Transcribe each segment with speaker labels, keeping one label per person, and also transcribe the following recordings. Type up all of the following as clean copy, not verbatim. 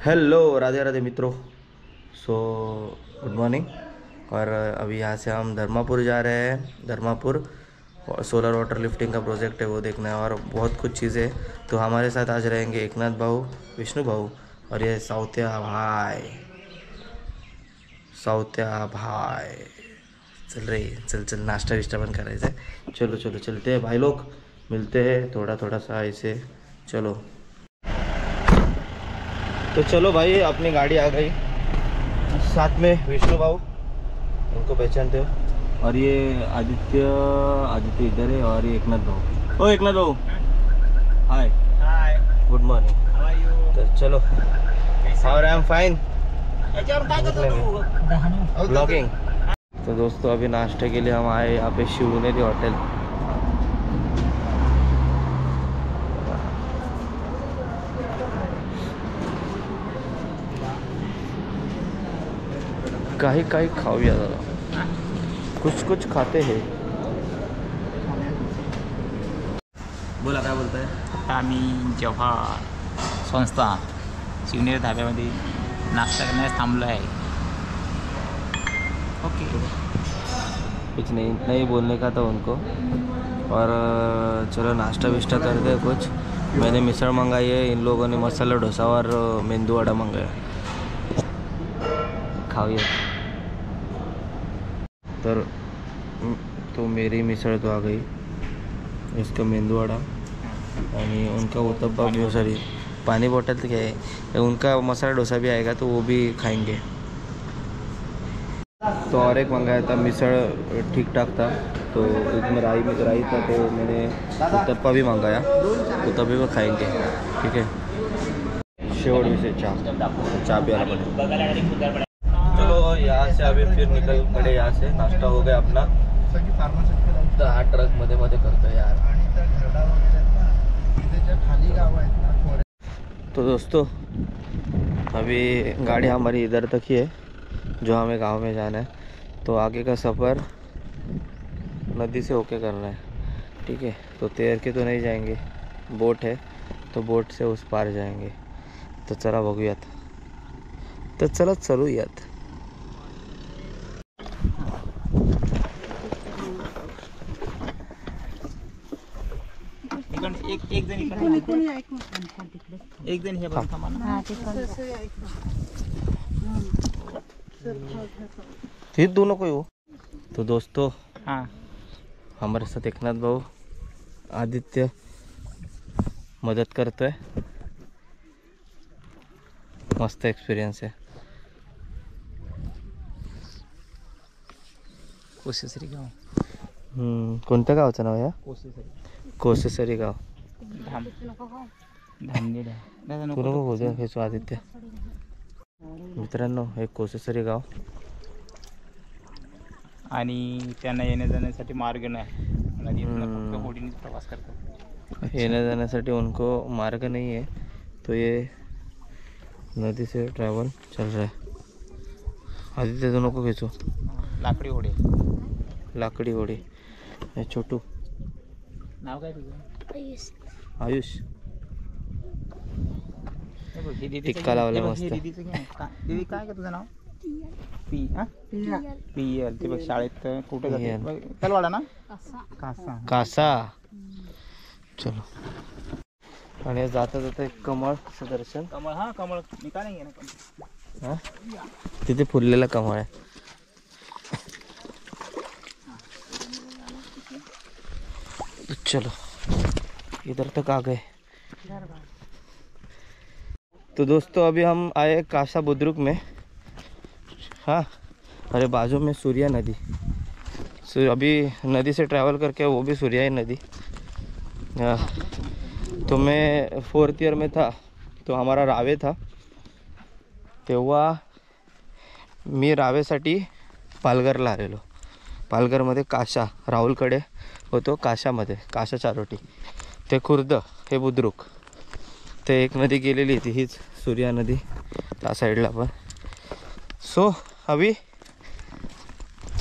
Speaker 1: Hello Radhe Radhe मित्रों। So good morning. और अभी यहाँ से हम धर्मापुर जा रहे हैं। धर्मापुर सोलर वाटर लिफ्टिंग का प्रोजेक्ट है, वो देखना है और बहुत कुछ चीज़ें। तो हमारे साथ आज रहेंगे एकनाथ भाऊ, विष्णु भाऊ और ये साउत्या भाई। साउत्या भाई चल रही, चल चल नाश्ता विश्ता बन करायचा है। चलो चलो चलते हैं भाई लोग, मिलते हैं थोड़ा थोड़ा सा ऐसे। चलो तो चलो भाई, अपनी गाड़ी आ गई। साथ में विष्णु भाऊ, उनको पहचानते हो, और ये आदित्य। आदित्य इधर है और ये एकनाथ भाऊ। ओ एकनाथ भाऊ, hi
Speaker 2: hi,
Speaker 1: good morning.
Speaker 2: How are you?
Speaker 1: तो चलो, और आई एम फाइन
Speaker 2: याच्यावर काय करतो तू?
Speaker 1: ब्लॉगिंग। तो दोस्तों अभी नाश्ते के लिए हम आए यहाँ पे शिवनेरी होटल। काही काही खाऊया दादा, कुछ कुछ खाते हैं। बोला काय बोलताय?
Speaker 2: आता आम्ही जेव्हा संस्था शिवनेरी धाब्यामध्ये नाश्ता करण्यास थांबलो आहे. ओके,
Speaker 1: कुछ नहीं बोलने का था उनको। और चलो नाश्ता विश्ता करते हैं कुछ। मैंने मिसळ मंगाई है, इन लोगों ने मसाला डोसा और मेंदू वड़ा मंगाया। खाओ तो मेरी मिसळ तो आ गई, इसका मेंदू वड़ा और उनका उत्तपा भी, सॉरी पानी बोतल तो क्या है, उनका मसाला डोसा भी आएगा तो वो भी खाएंगे। तो और एक मंगाया था, मिसळ ठीक ठाक था, तो इसमें राई था, तो मैंने उत्तपा भी मंगाया, उत्तपा भी खाएंगे। ठीक है, शेवड़ भी से चाय प्यारा पड़े। चलो यहाँ से अभी फिर निकल पड़े, यहाँ से नाश्ता हो गया अपना। तो हा ट्रक मध्ये मध्ये करतो यार। तो दोस्तों अभी गाड़ी हमारी इधर तक ही है, जो हमें गांव में जाना है। तो आगे का सफ़र नदी से होके करना है। ठीक है, तो तैर के तो नहीं जाएंगे, बोट है तो बोट से उस पार जाएंगे। तो चला बघूयात, तर चला चलूयात।
Speaker 2: एक जण एक जण हे बघा थांबा ना.
Speaker 1: फिर दोनों को हो। तो दोस्तों
Speaker 2: हाँ,
Speaker 1: हमारे साथ एकनाथ भाऊ, आदित्य मदद करता है। मस्त एक्सपीरियंस है।
Speaker 2: कोसेसरी गाव.
Speaker 1: कोणत्या गावाचं नाव आहे?
Speaker 2: कोसेसरी
Speaker 1: कोसेसरी गाव।
Speaker 2: धाम धामनेर दादा
Speaker 1: तू
Speaker 2: नको
Speaker 1: नको बोलू हे आदित्य। मित्रांनो हे कोसेसरी गाव,
Speaker 2: आणि त्यांना येण्या जाण्यासाठी मार्ग नाही, नदीतून फक्त होडीनेच प्रवास करतात.
Speaker 1: येण्या जाण्यासाठी उनको मार्ग नहीं है, तो ये नदी से ट्रैवल चल रहा है। आदित्य दोनों को खींचो।
Speaker 2: लाकडी होडी.
Speaker 1: लाकड़ी होड़ी। हे छोटू,
Speaker 2: नाव काय तुझं?
Speaker 1: आयुष
Speaker 2: हे बघ, हे दीदीचं
Speaker 1: टिक्का
Speaker 2: घे.
Speaker 1: लावला
Speaker 2: हे बघ,
Speaker 1: मस्त.
Speaker 2: हे दीदीचं घे. दीदी काय का तुझं नाव? पियल. ते बघ शाळेत कुठे जाते?
Speaker 1: पियल.
Speaker 2: बघ, तलवाडा ना? कासा.
Speaker 1: कासा। चलो, आणि जाता जाता एक कमळचं दर्शन।
Speaker 2: कमळ. हा, कमळ मी का नाही घेणार?
Speaker 1: हा, तिथे फुललेला कमळ आहे। तो चलो इधर तक आ गए। तो दोस्तों अभी हम आए कासा बुद्रुक में। हाँ, अरे बाजू में सूर्या नदी। अभी नदी से ट्रैवल करके वो भी सूर्या ही नदी। तो मैं 4th ईयर में था, तो हमारा रावे था, तेव्हा मी रावेसाठी पालघरला आलेलो। पालघरमध्ये काशा, राहुलकडे होतो काशामध्ये, काशा चारोटी, ते खुर्द, हे बुद्रुक। ते एक नदी गेलेली ती हीच सूर्या नदी त्या साईडला पण। सो अभी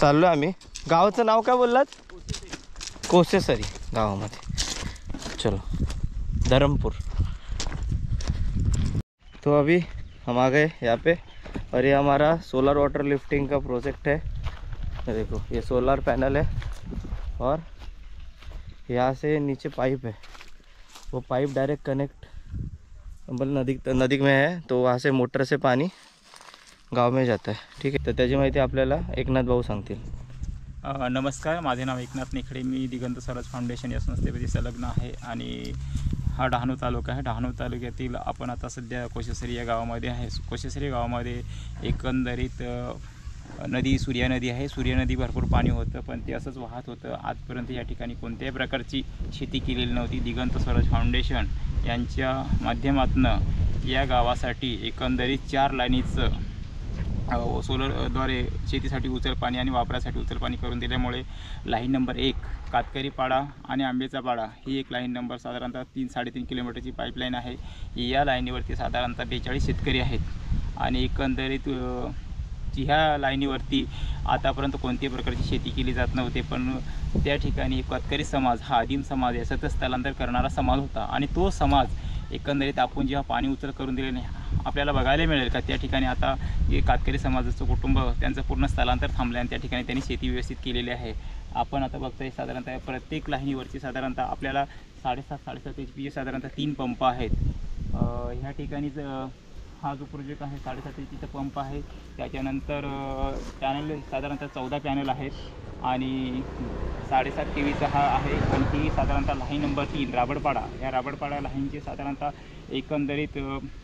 Speaker 1: चाललो आम्ही। गावाचं नाव काय बोललात? कोसेसरी गावामध्ये। चलो धरमपुर। तो अभी हम आ गए यहाँ पे। और ये हमारा सोलर वाटर लिफ्टिंग का प्रोजेक्ट है। ये देखो, ये सोलर पैनल है और यहाँ से नीचे पाइप है, वो पाइप डायरेक्ट कनेक्ट मतलब नदी में है, तो वहाँ से मोटर से पाणी गाव में जाता है। ठीक आहे, तर त्याची माहिती आपल्याला एकनाथ भाऊ सांगतील।
Speaker 2: नमस्कार, माझे नाव एकनाथ निखडे, मी दिगंत स्वराज फाउंडेशन या संस्थेमध्ये संलग्न आहे आणि हा डहाणू तालुका आहे। डहाणू तालुक्यातील आपण आता सध्या कोशेसरी या गावामध्ये आहे। कोशेसरी गावामध्ये एकंदरीत नदी सूर्या नदी आहे। सूर्या नदी भरपूर पाणी होतं, पण ते असंच वाहत होतं। आजपर्यंत या ठिकाणी कोणत्याही प्रकारची शेती केलेली नव्हती। दिगंत स्वराज फाउंडेशन यांच्या माध्यमातून या गावासाठी एकंदरीत 4 लाईनीचं सोलरद्वारे शेतीसाठी उचल पाणी आणि वापरासाठी उचल पाणी करून दिल्यामुळे लाईन नंबर 1 कातकरी पाडा आणि आंबेचा पाडा ही एक लाईन नंबर साधारणतः 3-3.5 किलोमीटरची पाईपलाईन आहे। या लाईनीवरती साधारणतः 42 शेतकरी आहेत आणि एकंदरीत ह्या लाईनीवरती आतापर्यंत कोणत्याही प्रकारची शेती केली जात नव्हती, पण त्या ठिकाणी कातकरी समाज हा आदिम समाज आहे, सतत स्थलांतर करणारा समाज होता आणि तो समाज एकंदरीत आपण जेव्हा पाणी उचल करून दिले नाही आपल्याला बघायला मिळेल का त्या ठिकाणी आता हे कातकरी समाजाचं कुटुंब त्यांचं पूर्ण स्थलांतर थांबलं आणि त्या ठिकाणी त्यांनी शेती व्यवस्थित केलेली आहे। आपण आता बघतोय साधारणतः प्रत्येक लाईनीवरती साधारणतः आपल्याला 7.5 HP साधारणतः 3 पंप आहेत। ह्या ठिकाणीच हा जो प्रोजेक्ट आहे 7.5 HPचा पंप आहे। त्याच्यानंतर पॅनल साधारणतः 14 पॅनल आहेत आणि 7.5 KVचा हा आहे आणि ही साधारणतः लाईन नंबर 3 राबडपाडा, या राबडपाडा लाईनचे साधारणतः एकंदरीत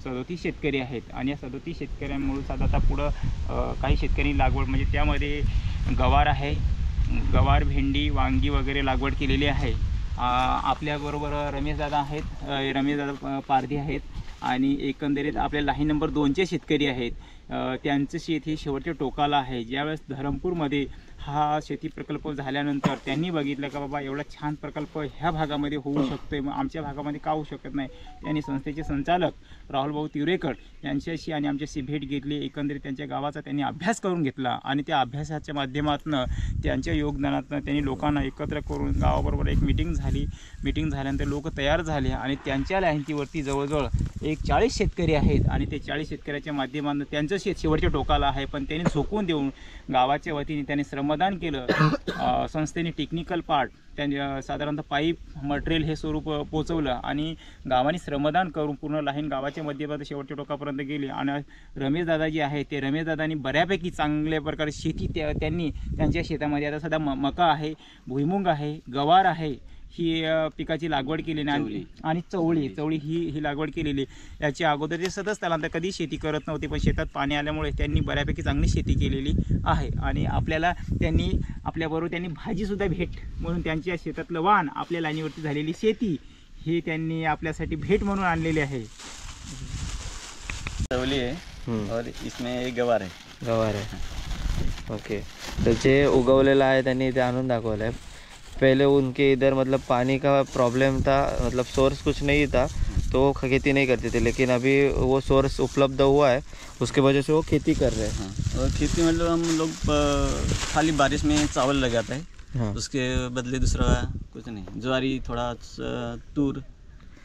Speaker 2: 37 शेतकरी आहेत आणि या 37 शेतकऱ्यांमुळे साधारणतः पुढं काही शेतकरी लागवड म्हणजे त्यामध्ये गवार आहे, गवार, भेंडी, वांगी वगैरे लागवड केलेली आहे। आपल्याबरोबर रमेशदादा आहेत, रमेशदादा पारधी आहेत आणि एकंदरीत आपल्या लाईन नंबर 2चे शेतकरी आहेत। त्यांचं शेत हे शेवटच्या टोकाला आहे। ज्यावेळेस धरमपूरमध्ये हा शेती प्रकल्प झाल्यानंतर त्यांनी बघितलं का बाबा एवढा छान प्रकल्प ह्या भागामध्ये होऊ शकतोय, मग आमच्या भागामध्ये का होऊ शकत नाही। त्यांनी संस्थेचे संचालक राहुल भाऊ तिवरेकर यांच्याशी आणि आमच्याशी भेट घेतली। एकंदरीत त्यांच्या गावाचा त्यांनी अभ्यास करून घेतला आणि त्या अभ्यासाच्या माध्यमातून त्यांच्या योगदानातून त्यांनी लोकांना एकत्र करून गावाबरोबर एक मीटिंग झाली। मीटिंग झाल्यानंतर लोक तयार झाले आणि त्यांच्या लाईनीवरती जवळजवळ 40 शेतकरी आहेत आणि ते 40 शेतकऱ्याच्या माध्यमातून त्यांचं शेत शेवटच्या टोकाला आहे, पण त्यांनी झोकून देऊन गावाच्या वतीने त्यांनी श्रमदान केलं। संस्थेने टेक्निकल पार्ट त्यांनी साधारणतः पाईप मटेरियल हे स्वरूप पोचवलं आणि गावाने श्रमदान करून पूर्ण लाईन गावाच्या मध्यभागी शेवटच्या टोकापर्यंत गेली आणि रमेशदादा जे आहे ते रमेशदादांनी बऱ्यापैकी चांगल्या प्रकारे शेती त्यांनी त्यांच्या शेतामध्ये आता सध्या मका आहे, भुईमुंग आहे, गवार आहे ही पिकाची लागवड केलेली आणि चवळी ही लागवड केलेली। याच्या अगोदर ते सतत स्थलांतर कधी शेती करत नव्हते, पण शेतात पाणी आल्यामुळे त्यांनी बऱ्यापैकी चांगली शेती केलेली आहे आणि आपल्याला त्यांनी आपल्याबरोबर त्यांनी भाजीसुद्धा भेट म्हणून त्यांच्या शेतातलं वाण आपल्या लाईनीवरती झालेली शेती हे त्यांनी आपल्यासाठी भेट म्हणून आणलेली आहे।
Speaker 3: चवली आहे और इसमें गवार है।
Speaker 1: ओके, तर जे उगवलेलं आहे त्यांनी ते आणून दाखवलं आहे। पहले उनके इधर मतलब पानी का प्रॉब्लम था, मतलब सोर्स कुछ नहीं था तो वो खेती नहीं करते थे, लेकिन अभी वो सोर्स उपलब्ध हुआ है, उसके वजह से वो खेती कर रहे हैं।
Speaker 3: हाँ, और खेती मतलब हम लोग खाली बारिश में चावल लगाते हैं। हाँ। उसके बदले दूसरा कुछ नहीं, ज्वारी, थोड़ा तूर,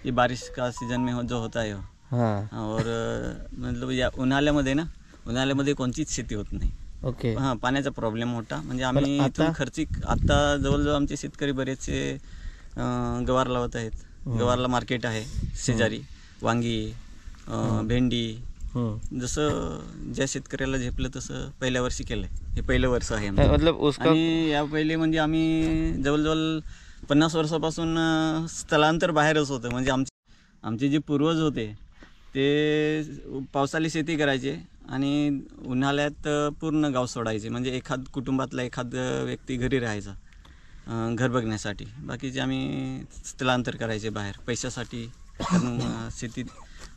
Speaker 3: ये बारिश का सीजन में जो होता है वो। हाँ। और मतलब या उन्हाळ्यामध्ये कोणतीच शेती होत नाही।
Speaker 1: ओके।
Speaker 3: हां, पाण्याचा प्रॉब्लेम होता, म्हणजे आम्ही इथून खर्चिक आता जवळजवळ आमचे शेतकरी बरेचसे गवार लावत आहेत। गवारला मार्केट आहे शेजारी, वांगी, भेंडी, जसं ज्या शेतकऱ्याला झेपलं तसं पहिल्या वर्षी केलंय। हे पहिलं वर्ष आहे
Speaker 1: मतलब उसका
Speaker 3: आणि या पहिले म्हणजे आम्ही जवळजवळ 50 वर्षापासून स्थलांतर बाहेरच होतं। म्हणजे आमचे जे पूर्वज होते ते पावसाळी शेती करायचे आणि उन्हाळ्यात पूर्ण गाव सोडायचे, म्हणजे कुटुंबातला एखाद व्यक्ती घरी राहायचा घर बघण्यासाठी, बाकीचे आम्ही स्थलांतर करायचे बाहेर पैशासाठी। शेतीत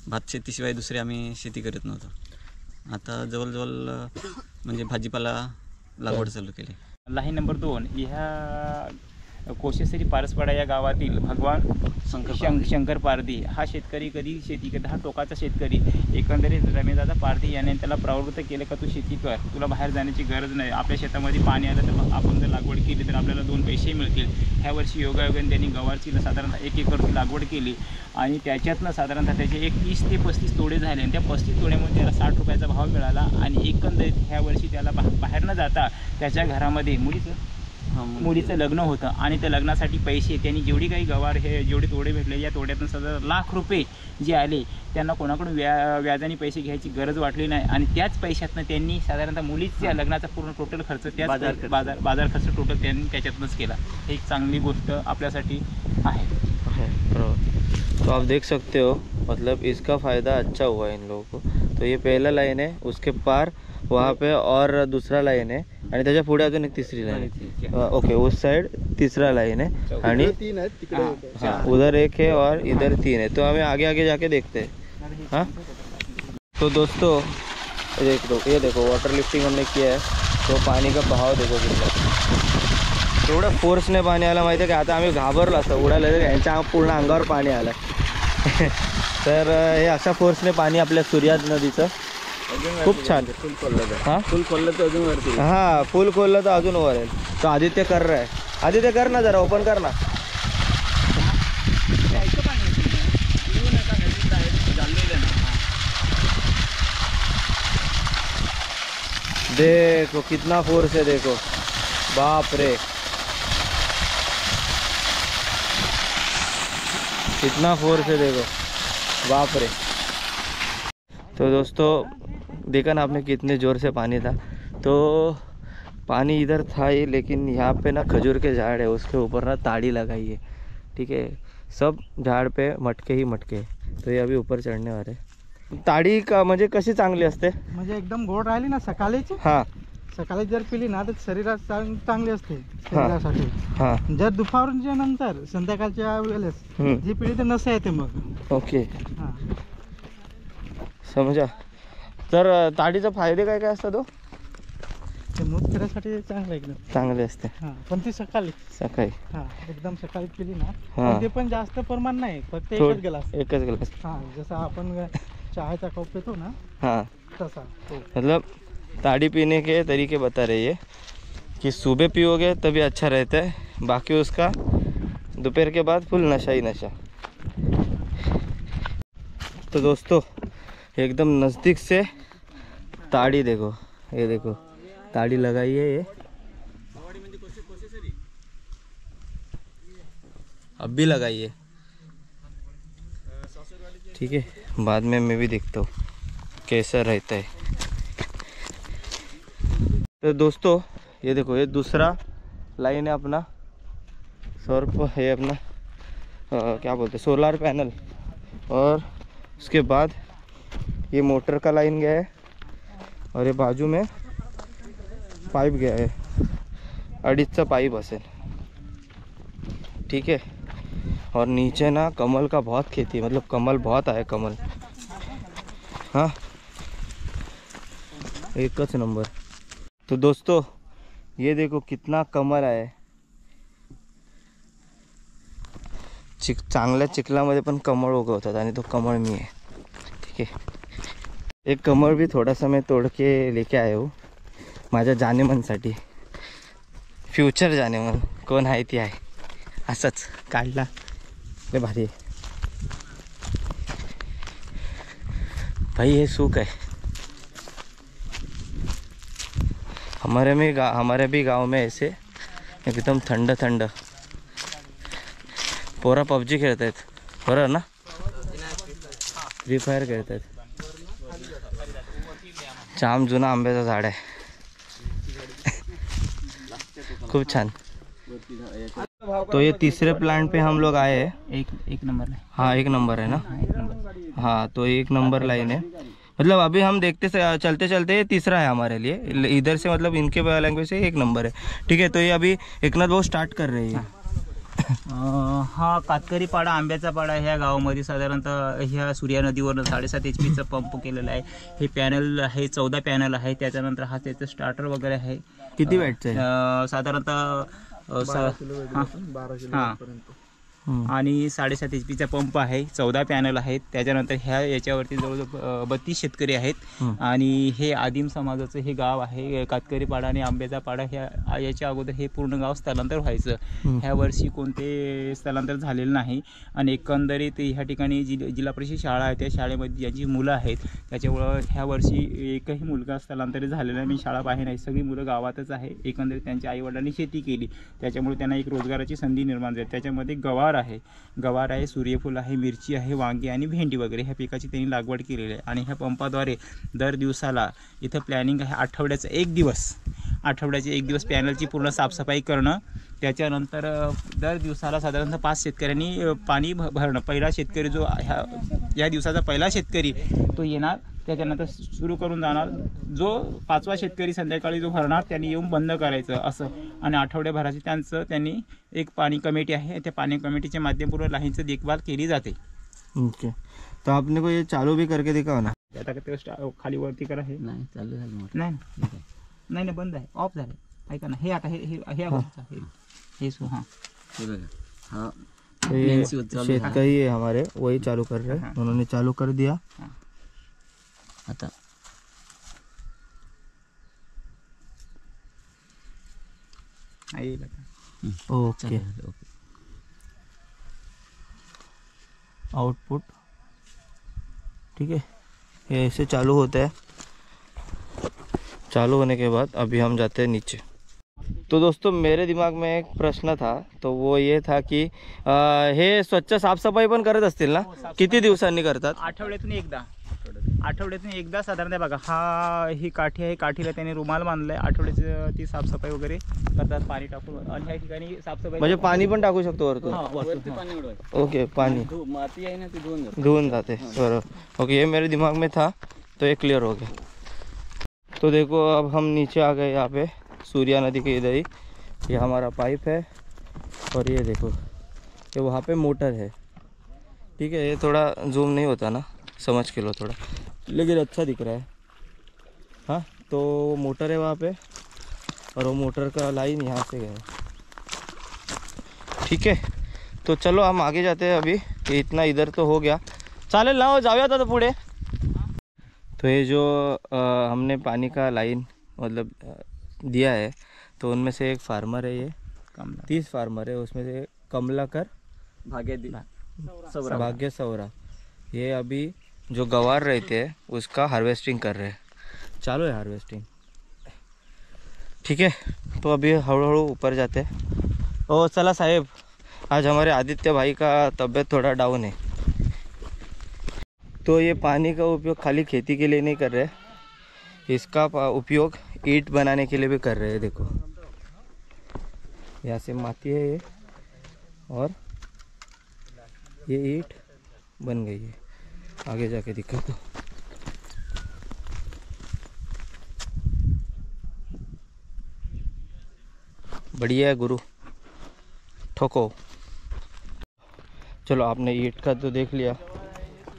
Speaker 3: भात शेतीशिवाय दुसरी आम्ही शेती करत नव्हतो। आता जवळजवळ म्हणजे भाजीपाला लागवड चालू केली।
Speaker 2: लाईन नंबर 2 ह्या कोशेश्वरी पारसपाडा या गावातील भगवान शंकर पारधी हा शेतकरी कधी शेती करता, हा टोकाचा शेतकरी. एकंदरीत रमेशदादा पारधी याने त्याला प्रवृत्त केलं का तू शेती कर, तुला बाहेर जाण्याची गरज नाही, आपल्या शेतामध्ये पाणी आलं तर मग आपण जर लागवड केली तर आपल्याला 2 पैसे मिळतील. ह्या वर्षी योगायोगाने त्यांनी गवारची साधारणतः 1 एकरची लागवड केली आणि त्याच्यातनं साधारणतः त्याचे 30 ते 35 तोडे झाले आणि त्या 35 तोड्यामध्ये त्याला 60 रुपयाचा भाव मिळाला. आणि एकंदरीत ह्या वर्षी त्याला बाहेर न जाता त्याच्या घरामध्ये मुलीचं लग्न होतं आणि त्या लग्नासाठी पैसे त्यांनी जेवढी काही गवार हे जेवढे तोडे भेटले या तोड्यातून सध्या लाख रुपये जे आले त्यांना कोणाकडून व्याजाने पैसे घ्यायची गरज वाटली नाही. आणि त्याच पैशातनं त्यांनी साधारणतः मुलीच्या लग्नाचा पूर्ण टोटल खर्च त्याच बाजार खर्च टोटल त्यांनी त्याच्यातूनच केला. एक चांगली गोष्ट आपल्यासाठी आहे.
Speaker 1: तो आप देख सकते हो, मतलब इसका फ़ायदा अच्छा हुआ इन लोगों को. तो ये पहला लाइन है, उसके पार वहाँ पे और दूसरा लाइन है आणि त्याच्या पुढे अजून एक तिसरी लाइन है. ओके, उस साइड तीसरा लाइन है आणि हाँ, उधर एक है और इधर 3 है. तो हमें आगे आगे जाके देखते हैं. हाँ, तो दोस्तों ये देखो वाटर लिफ्टिंग हमने किया है. तो पानी का बहाव देखो कितना एवढं फोर्सने पाणी आलं माहिती आहे का. आता आम्ही घाबरलो असतो उडायला, यांच्या पूर्ण अंगावर पाणी आलं. तर हे अशा फोर्सने पाणी आपल्या सूर्यात नदीचं खूप छान. हां,
Speaker 3: फुल खोललं तर अजून वरती.
Speaker 1: हां, फुल खोललं तर अजून वर येईल. तो आदित्य कर रहा है. आदित्य कर ना, जरा ओपन कर ना. देखो कितना फोर्स है, देखो बाप रे कितना फोर्स है, देखो बाप रे. तो दोस्तों देखा ना आपने कितने ज़ोर से पानी था. तो पानी इधर था ही, लेकिन यहाँ पे ना खजूर के झाड़ है, उसके ऊपर ना ताड़ी लगाई है. ठीक है, सब झाड़ पे मटके ही मटके. तो ये अभी ऊपर चढ़ने वाले. ताड़ी का म्हणजे कशी चांगली असते,
Speaker 4: म्हणजे एकदम गोड राहिली ना सकाळीची,
Speaker 1: हां
Speaker 4: सकाळी जर पिली ना तर शरीरात चांगली असते शरीरासाठी.
Speaker 1: हां
Speaker 4: जर दुपारच्या नंतर संध्याकाळच्या वेळेस जी पिली तर नसा येते मग.
Speaker 1: ओके,
Speaker 4: हां,
Speaker 1: समजा. तर ताडीचे फायदे काय काय असतात?
Speaker 4: ते मूत्रसाठी चांगलं एकदम
Speaker 1: चांगले असते.
Speaker 4: हां, पण ती सकाळी
Speaker 1: सकाळी
Speaker 4: एकदम सकाळी पिली ना,
Speaker 1: हां.
Speaker 4: पण ते पण जास्त प्रमाण नाही, फक्त
Speaker 1: थोड-
Speaker 4: एकच ग्लास.
Speaker 1: एकच ग्लास.
Speaker 4: हां, जसं आपण चहाचा कप पितो ना
Speaker 1: हाँ,
Speaker 4: तसा तो.
Speaker 1: मतलब ताड़ी पीने के तरीके बता रही है कि सुबह पियोगे तभी अच्छा रहता है, बाकी उसका दोपहर के बाद फुल नशा ही नशा. तो दोस्तों एकदम नज़दीक से ताड़ी देखो, ये देखो ताड़ी लगाई है ये, अब भी लगाई है. ठीक है, बाद में मैं भी देखता हूँ कैसा रहता है. तो दोस्तों ये देखो, ये दूसरा लाइन है अपना सौर है अपना क्या बोलते हैं, सोलार पैनल. और उसके बाद ये मोटर का लाइन गया है और ये बाजू में पाइप गया है, 2.5चा पाइप असेल. ठीक है, और नीचे ना कमल का बहुत खेती, मतलब कमल बहुत आया कमल. हाँ, एकच नंबर. तो दोस्तों ये देखो कितना कमल आहे. चांगल्या चिखलामध्ये पण कमळ उगवतात आणि तो कमळ मी आहे. ठीक है, एक कमळ भी थोड़ा सा मैं तोड़ के लेके आया हूँ माझ्या जानेमनसाठी. फ्युचर जानेमन कोण आहे ती आहे, असंच काढला. लय भारी आहे भाई, ये सूख है. हमारे भी गांव में ऐसे एकदम थंड थंड पोरा पबजी खेळत आहेत, बरोबर ना, फ्री फायर खेळत आहेत. जाम जुना आंब्याचा झाड आहे, खूप छान. तो ये तीसरे प्लांट पे हम लोग आए हैं.
Speaker 2: एक नंबर है.
Speaker 1: हाँ, 1 नंबर है ना.
Speaker 2: एक नंबर.
Speaker 1: हाँ, तो 1 नंबर लाइन है. मतलब अभी हम देखते चलते चलते तीसरा है हमारे लिए, इधर से मतलब इनके लैंग्वेज से 1 नंबर है. ठीक है, तो ये अभी एकनाथ भाऊ स्टार्ट कर रहे हैं.
Speaker 2: हा कातकरी पाडा, आंब्याचा पाडा ह्या गावामध्ये साधारणतः ह्या सूर्या नदीवर 7.5 HP पंप केलेला आहे. हे पॅनल आहे, 14 पॅनल आहे. त्याच्यानंतर हा त्याचं स्टार्टर वगैरे आहे.
Speaker 1: किती वॅटचं आहे?
Speaker 2: साधारणतः हां आणि 7.5 HP चा पंप आहे, 14 पॅनल आहेत. त्याच्यानंतर ह्या याच्यावरती जवळजवळ 32 शेतकरी आहेत आणि हे आदिम समाजाचं हे गाव आहे. कातकरी पाडा आणि आंब्याचा पाडा याच्या अगोदर हे पूर्ण गाव स्थलांतर व्हायचं. ह्या वर्षी कोणते स्थलांतर झालेलं नाही आणि एकंदरीत ह्या ठिकाणी जिल्हा परिषद शाळा आहे, त्या शाळेमध्ये ज्यांची मुलं आहेत त्याच्यामुळं ह्या वर्षी एकही मुलगा स्थलांतरित झालेला नाही. मी शाळा पाहिली नाही, सगळी मुलं गावातच आहे. एकंदरीत त्यांच्या आईवडिलांनी शेती केली, त्याच्यामुळे त्यांना एक रोजगाराची संधी निर्माण झाली. त्याच्यामध्ये गवार आहे, सूर्यफूल आहे, मिरची आहे, वांगी आणि भेंडी वगैरे ह्या पिकाची त्यांनी लागवड केलेली आहे. आणि ह्या पंपाद्वारे दर दिवसाला इथं प्लॅनिंग आहे आठवड्याचे एक दिवस पॅनलची पूर्ण साफसफाई करणं. त्याच्यानंतर दर दिवसाला साधारणतः 5 शेतकऱ्यांनी पाणी भरणं. पहिला शेतकरी जो या दिवसाचा पहिला शेतकरी तो येणार, त्याच्यानंतर सुरू करून जाणार. जो 5वा शेतकरी संध्याकाळी जो भरणार त्यांनी येऊन बंद करायचं असं. आणि आठवड्याभराची त्यांनी एक पाणी कमिटी आहे, त्या पाणी कमिटीच्या माध्यमातून लाईनचं देखभाल केली जाते.
Speaker 1: ओके, तो आपने को ये चालू भी करके दिखाओ ना.
Speaker 2: आता ते खाली वरती करा. हे
Speaker 3: नाही चालू झालं.
Speaker 2: नाही बंद आहे, ऑफ झालं. ऐका ना, हे आता हे हां
Speaker 3: हे बघा, हा
Speaker 1: ये शेतकरी है हमारे, वही चालू कर रहे हैं. उन्होंने चालू कर दिया.
Speaker 3: आता
Speaker 1: ओके, आउटपुट ठीक है. ये ऐसे चालू होता है. चालू होने के बाद अभी हम जाते हैं नीचे. तो दोस्तों मेरे दिमाग में एक प्रश्न था, तो वो ये था की हे स्वच्छ साफसफाई पण करत असतील ना? किती दिवसांनी करतात?
Speaker 2: आठवड्यातून एकदा साधारणतः. बघा, ही काठी आहे, काठीला त्याने रुमाल बांधलाय. आठवड्याची ती साफसफाई वगैरे करतात पाणी टाकून. आणि ह्या ठिकाणी साफसफाई
Speaker 1: म्हणजे पाणी पण टाकू शकतो वरतून? ओके, पाणी
Speaker 3: माती आहे ना ती
Speaker 1: धुवून जाते. बरोबर. ओके, ये मेरे दिमाग में था तो ये क्लियर हो गया. तो देखो अब हम नीचे आ गए. यहाँ पे सूर्या नदी के इधर ही ये हमारा पाइप है और ये देखो ये वहाँ पे मोटर है. ठीक है, ये थोड़ा जूम नहीं होता ना, समझ के लो थोड़ा, लेकिन अच्छा दिख रहा है. हाँ, तो मोटर है वहाँ पे और वो मोटर का लाइन यहाँ से गया. ठीक है, तो चलो हम आगे जाते हैं. अभी ये इतना इधर तो हो गया, चालेल ना? जाऊयात आता पुढे. तो ये जो हमने पानी का लाइन मतलब दिया है, तो उनमें से एक फार्मर है, ये 30 फार्मर है, उसमें से कमलाकर भाग्य सौरा, ये अभी जो गवार रहते हैं उसका हार्वेस्टिंग कर रहे हैं. चालू है हार्वेस्टिंग. ठीक है, तो अभी हळूहळू ऊपर जाते हैं. ओ चला साहेब, आज हमारे आदित्य भाई का तबीयत थोड़ा डाउन है. तो ये पानी का उपयोग खाली खेती के लिए नहीं कर रहे, इसका उपयोग ईंट बनाने के लिए भी कर रहे हैं. देखो यहाँ से माटी है ये, और ये ईंट बन गई है. आगे जाके दिखा दो. बढ़िया है गुरु, ठोको. चलो, आपने ईंट का तो देख लिया.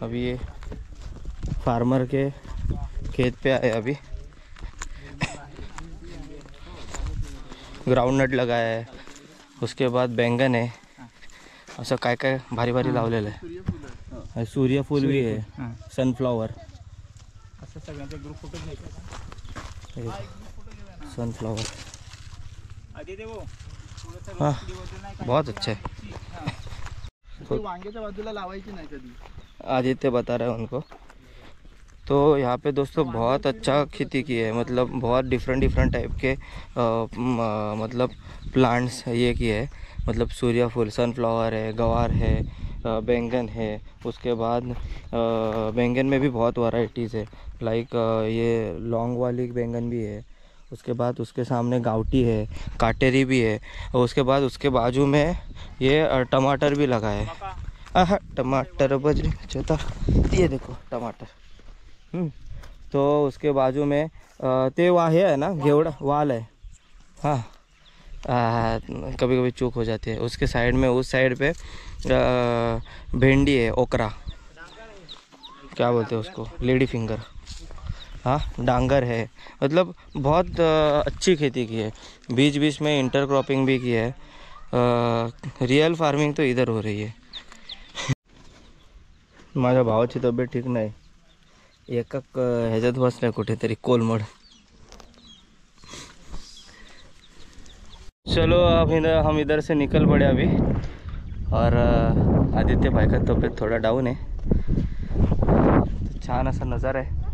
Speaker 1: अभी ये फार्मर के खेत पे आए. अभी ग्राउंडनट लगाया है, उसके बाद बैंगन है, असं काय काय भारी भारी लावलेलं आहे. सूर्यफूल भी आहे, सनफ्लॉवर.
Speaker 2: असं सगळ्यांचा ग्रुप फोटो घ्यायचा.
Speaker 1: सनफ्लॉवर. हाँ, बहुत अच्छा है.
Speaker 4: वांग्याच्या बाजूला लावायची नाही कधी.
Speaker 1: आदित्य बता रहे हैं उनको. तो यहाँ पे दोस्तों बहुत अच्छा खेती की है, मतलब बहुत डिफरेंट टाइप के मतलब प्लांट्स ये किए है. मतलब सूर्यफूल, सनफ्लावर है, गवार है, बैंगन है. उसके बाद बैंगन में भी बहुत वैरायटीज़ है. लाइक ये लॉन्ग वाली बैंगन भी है. उसके बाद उसके सामने गावटी है, काटेरी भी है. और उसके बाद उसके बाजू में ये टमाटर भी लगा है. टमाटर बजरी चौथा, ये देखो टमाटर. तो उसके बाजू में ते वाहे है ना, घेवड़ा वाल है. हाँ, कभी कभी चूक हो जाती है. उसके साइड में, उस साइड पे भेंडी है, ओकरा क्या बोलते हैं उसको, लेडी फिंगर. हाँ डांगर है, मतलब बहुत अच्छी खेती की है। बीच बीच में इंटरक्रॉपिंग भी की है। रियल फार्मिंग तो इधर हो रही है। माझ्या भावाची तब्येत ठीक नाही, एका ह्याच्यात बसलाय कुठेतरी कोलमड। चलो अब हम इधर से निकल पड़े अभी। और आदित्य भाई का तब्येत थोड़ा डाऊन है। छान असा नज़ारा है।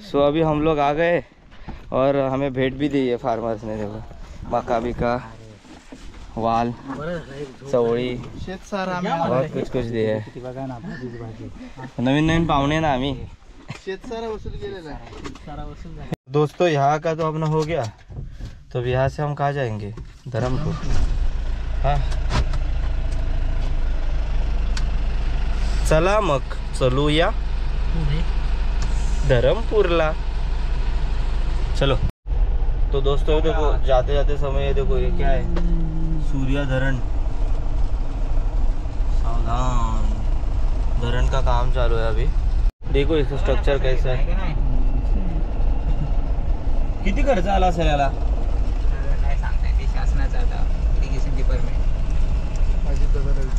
Speaker 1: सो अभी हम लोग आ गए और हमें भेंट भी दी है फार्मर्स ने। देखो मका बिका, वाल, चवळी, बहुत कुछ कुछ दिए है। नवीन नवीन पाहुणे ना आम्ही। दोस्तों यहाँ का तो अपना हो गया, तो अब यहाँ से हम कहाँ जाएंगे? धर्मपुर। हाँ चला मग चलूया धरमपुरला। चलो। तो दोस्तों देखो जाते जाते समय ये देखो ये क्या है, सूर्या धरण। सावधान, धरण का काम चालू है अभी। देखो इसका स्ट्रक्चर कैसा है। किती खर्च आला असेल याला?
Speaker 2: नाही सांगता येते, शासनाचं आता इरिगेशन डिपार्टमेंट।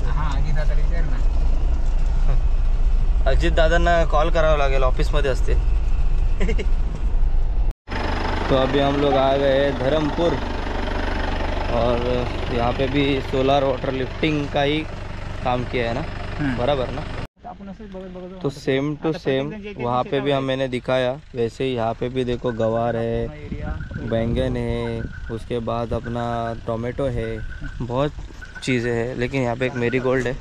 Speaker 2: हां अजितदादा विचार ना।
Speaker 1: अजित दादांना कॉल करावा लागेल, ऑफिसमध्ये असते। तो अभी हम लोग आ गए धर्मपुर और यहाँ पे भी सोलर वाटर लिफ्टिंग का ही काम किया है ना, बराबर ना? तो सेम टू सेम वहाँ पे भी हम मैंने दिखाया, वैसे ही यहाँ पे भी देखो गवार है, बैंगन है, उसके बाद अपना टोमेटो है, बहुत चीज़ें हैं। लेकिन यहाँ पे एक मेरीगोल्ड है,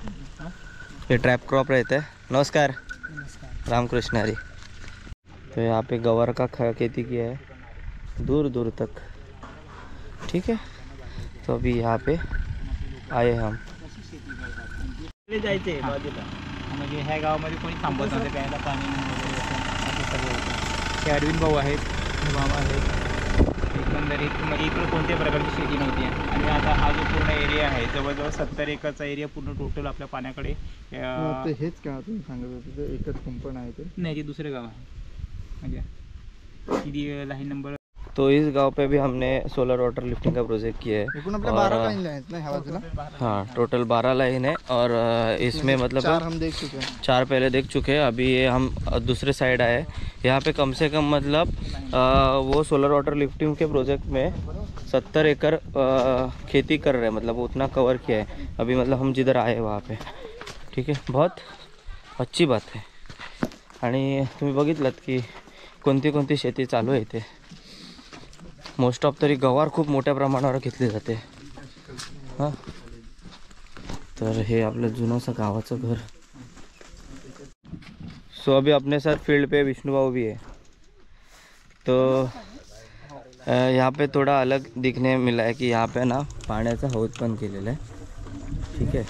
Speaker 1: ये ट्रैप क्रॉप रहता है। नमस्कार, रामकृष्ण हरी। तो यहाँ पे गवार का खेती किया है दूर दूर तक, ठीक है। तो अभी यहाँ पे आए हम।
Speaker 2: जायचे म्हणजे ह्या गावामध्ये कोणी थांबत नव्हते, प्यायला पाणी वगैरे असं सगळं होतं। हे अरविंद भाऊ आहेत, बाबा आहेत। एकंदरीत म्हणजे इकडं कोणत्याही प्रकारची शेती नव्हती आणि आता हा जो पूर्ण एरिया आहे जवळजवळ 70 एकरचा एरिया पूर्ण टोटल आपल्या पाण्याकडे।
Speaker 4: हेच का तुम्ही सांगत होते ते एकच कुंपण आहे ते?
Speaker 2: नाही, ते दुसरं गाव आहे म्हणजे किती लाईन नंबर।
Speaker 1: तो इस गांव पे भी हमने सोलर वाटर लिफ्टिंग का प्रोजेक्ट किया है। हाँ टोटल 12 लाइन है और इसमें मतलब
Speaker 4: 4 हम देख चुके हैं,
Speaker 1: 4 पहले देख चुके हैं। अभी ये हम दूसरे साइड आए। यहाँ पे कम से कम मतलब वो सोलर वाटर लिफ्टिंग के प्रोजेक्ट में 70 एकड़ खेती कर रहे हैं, मतलब उतना कवर किया है अभी। मतलब हम जिधर आए वहाँ पे, ठीक है, बहुत अच्छी बात है। आणि तुम्ही बघितलात की कोणती कोणती शेती चालू आहे इथे। मोस्ट ऑफ तरी गवार खूप मोठ्या प्रमाणावर घेतली जाते। हां तर हे आपलं जुनंसं गावाचं घर। सो अभी अपने साथ फील्ड पे विष्णु बाबू भी है। तो यहाँ पे थोड़ा अलग दिखने मिला है कि यहाँ पे ना पाण्याचा हौद पण केलेला आहे, ठीक है।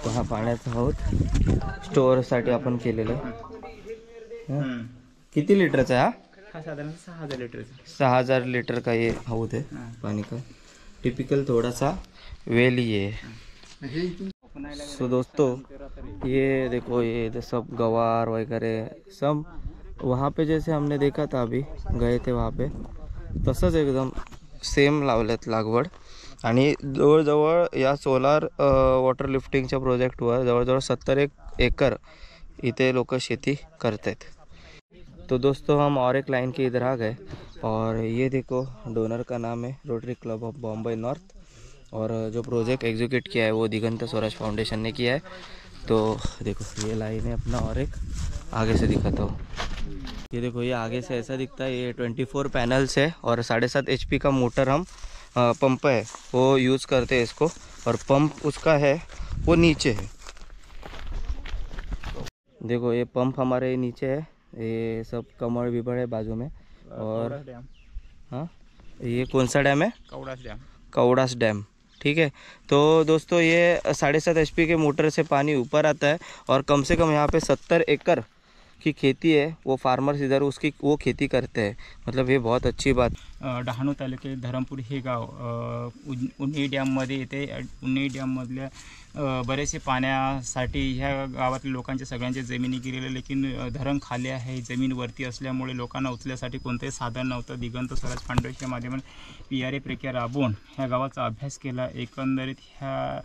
Speaker 1: तो हा पाण्याचा हौद स्टोअरसाठी आपण केलेला आहे। किती लिटरचा आहे हा?
Speaker 2: हा साधारण 6000 लिटरचा।
Speaker 1: 6000 लीटर का ये हौद है पानी का। टिपिकल थोड़ा सा वेल ये है। सो दोस्तों ये देखो ये सब गवार वगैरह सब वहाँ पे जैसे हमने देखा था, अभी गए थे वहाँ पे तसंच एकदम सेम लावलेत लागवड। आणि जवळजवळ या सोलार वॉटर लिफ्टिंगच्या प्रोजेक्टवर जवळजवळ 70 एकर इथे लोक शेती करतात। तो दोस्तों हम और एक लाइन के इधर आ गए और ये देखो डोनर का नाम है rotary club of Bombay north, और जो प्रोजेक्ट एग्जीक्यूट किया है वो दिगंत स्वराज फाउंडेशन ने किया है। तो देखो ये लाइन है अपना, और एक आगे से दिखाता हूँ। ये देखो ये आगे से ऐसा दिखता है, ये 24 पैनल्स है और 7.5 HP का मोटर हम पंप है वो यूज़ करते हैं इसको, और पंप उसका है वो नीचे है। देखो ये पंप हमारे नीचे है, ये सब कमर विबड़ है बाजू में। और हाँ ये कौन सा डैम है?
Speaker 2: कवडास डॅम।
Speaker 1: कवडास डैम, ठीक है। तो दोस्तों ये 7.5 HP के मोटर से पानी ऊपर आता है और कम से कम यहाँ पे 70 एकड़ की खेती है वो फार्मर्स इधर उसकी वो खेती करते हैं, मतलब ये बहुत अच्छी बात।
Speaker 2: डहाणू तालुक्यात धरमपूर हे गाव उन्ही डॅममध्ये येते। उन्ही डॅममधल्या बरेचसे पाण्यासाठी ह्या गावातल्या लोकांच्या सगळ्यांच्या जमिनी गेलेल्या, लेकिन धरण खाली आहे, जमीन वरती असल्यामुळे लोकांना उचलण्यासाठी कोणतंही साधन नव्हतं। दिगंत स्वराज फाउंडेशनच्या माध्यमातून PRA प्रक्रिया राबवून ह्या गावाचा अभ्यास केला। एकंदरीत ह्या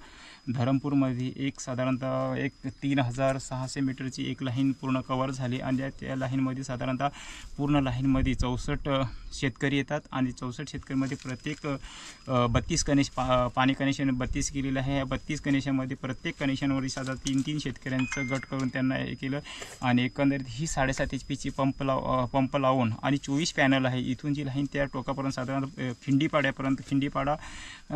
Speaker 2: धरमपूरमध्ये एक साधारणतः 3600 मीटरची एक लाईन पूर्ण कवर झाली आणि त्या लाईनमध्ये साधारणतः पूर्ण लाईनमध्ये 64 शेतकरी येतात आणि 64 शेतकरीमध्ये प्रत्येक 32 पाणी कनेक्शन 32 केलेलं आहे। या 32 कनेक्शनमध्ये प्रत्येक कनेक्शनवरती साधारण 3-3 शेतकऱ्यांचं गट करून त्यांना हे केलं आणि एकंदरीत ही 7.5 HP पंप लावून आणि 24 पॅनल आहे। इथून जी लाईन त्या टोकापर्यंत साधारण खिंडीपाड्यापर्यंत, खिंडीपाडा,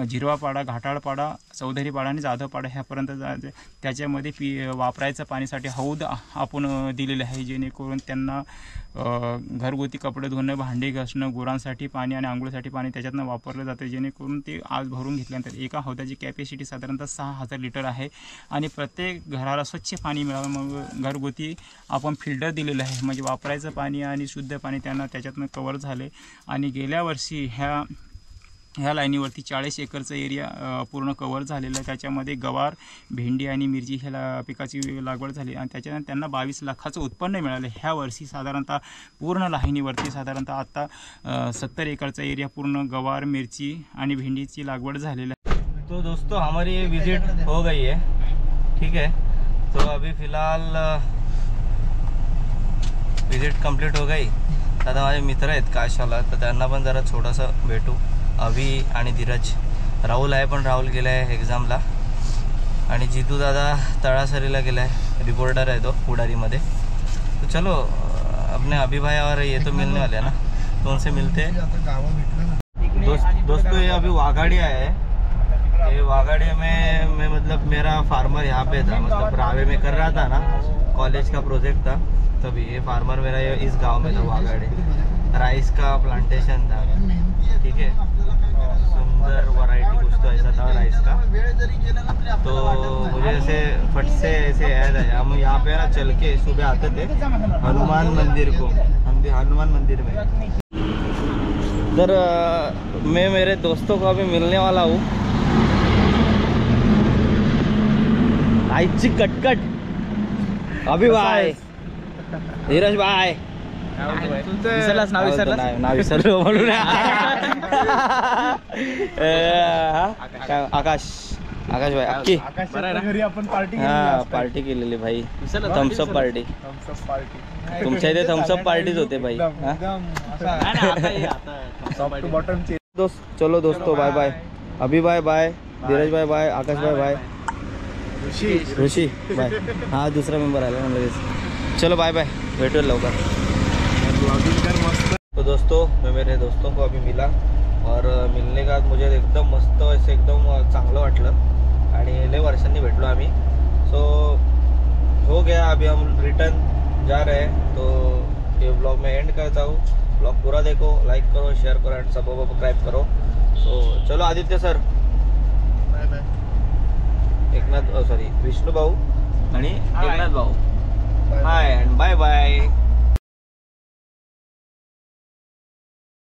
Speaker 2: झिरवापाडा, घाटाळपाडा, चौधरीपाडा आणि जाधवपाडा ह्यापर्यंत त्याच्यामध्ये वापरायचं पाणीसाठी हौद आपण दिलेले आहे, जेणेकरून त्यांना घरगुती कपडे धुणं, भांडी घासणं, गुरांसाठी पाणी आणि आंघोळीसाठी पाणी त्याच्यातनं वापरलं जातं, जेणेकरून ते आज भरून घेतल्यानंतर एका हौदाची कॅपॅसिटी साधारणतः 6000 लिटर आहे आणि प्रत्येक घराला स्वच्छ पाणी मिळावं मग घरगुती आपण फिल्टर दिलेलं आहे, म्हणजे वापरायचं पाणी आणि शुद्ध पाणी त्यांना त्याच्यातनं कवर झाले। आणि गेल्या वर्षी ह्या लाईनीवरती 40 एकरचा एरिया पूर्ण कवर झालेला आहे। त्याच्यामध्ये गवार, भेंडी आणि मिरची ह्याला पिकाची लागवड झाली आणि त्याच्यानंतर त्यांना 22 लाखाचं उत्पन्न मिळालं। ह्या वर्षी साधारणतः पूर्ण लाईनीवरती साधारणतः आता 70 एकरचा एरिया पूर्ण गवार, मिर्ची आणि भेंडीची लागवड झालेली आहे।
Speaker 1: तो दोस्तों हमारी ये विजिट हो गई है, ठीक है। तो अभी फ़िलहाल विजिट कंप्लीट हो गई। आता माझे मित्र आहेत काशाला, तर त्यांना पण जरा छोटंसं भेटू। अभी आणि धीरज, राहुल आहे पण राहुल गेला आहे एक्झामला आणि जितू दादा तळासरीला गेला है, रिपोर्टर है तो पुडारीमध्ये। तो चलो अपने अभी भाई और ये तो मिलने वाले हैं ना, तो उनसे मिलते हैं। दोस्तों ये अभी वाघाड़ी आया है। ये वाघाड़ी में मैं मतलब मेरा फार्मर यहाँ पे था, मतलब रावे में कर रहा था ना, कॉलेज का प्रोजेक्ट था, तभी ये फार्मर मेरा इस गांव में था वाघाड़ी। राइस का प्लांटेशन था, ठीक है, सुंदर वैरायटी कुछ तो ऐसा था राइस का। तो मुझे ऐसे फट से ऐसे याद आया, हम यहाँ पे ना चल के सुबह आते थे हनुमान मंदिर को, हम हनुमान मंदिर में। इधर मैं मेरे दोस्तों को अभी मिलने वाला हूँ। आईची कटकट अभी भाई, धीरज भाई
Speaker 2: विसरलास नाव विसरलास?
Speaker 1: नाव विसरलो म्हणून आकाश भाई अक्की
Speaker 4: घरी आपण पार्टी
Speaker 1: पार्टी केलेली भाई, थम्सअप पार्टी। तुमच्या इथे थम्सअप पार्टीज होते भाई। चलो दोस्तों बाय बाय, अभी bye bye, Dheeraj bye bye, Akash bye bye, Rishi bye. हाँ दूसरा मेंबर आया ना लगेच। चलो बाय बाय, भेटूया लवकर। तो दोस्तों मैं मेरे दोस्तों को अभी मिला और मिलने का मुझे एकदम मस्त ऐसे एकदम चांगलं वाटलं आणि लय वर्षांनी भेटलो आम्ही। सो हो गया, अभी हम रिटर्न जा रहे हैं। तो ये ब्लॉग में एंड करता हूँ। ब्लॉग पूरा देखो, लाइक करो, शेयर करो एंड सब्सक्राइब करो। सो चलो Aditya sir,
Speaker 4: bye bye.
Speaker 1: Eknath sorry Vishnu भाऊ आणि एकनाथ भाऊ, हाय एंड बाय बाय।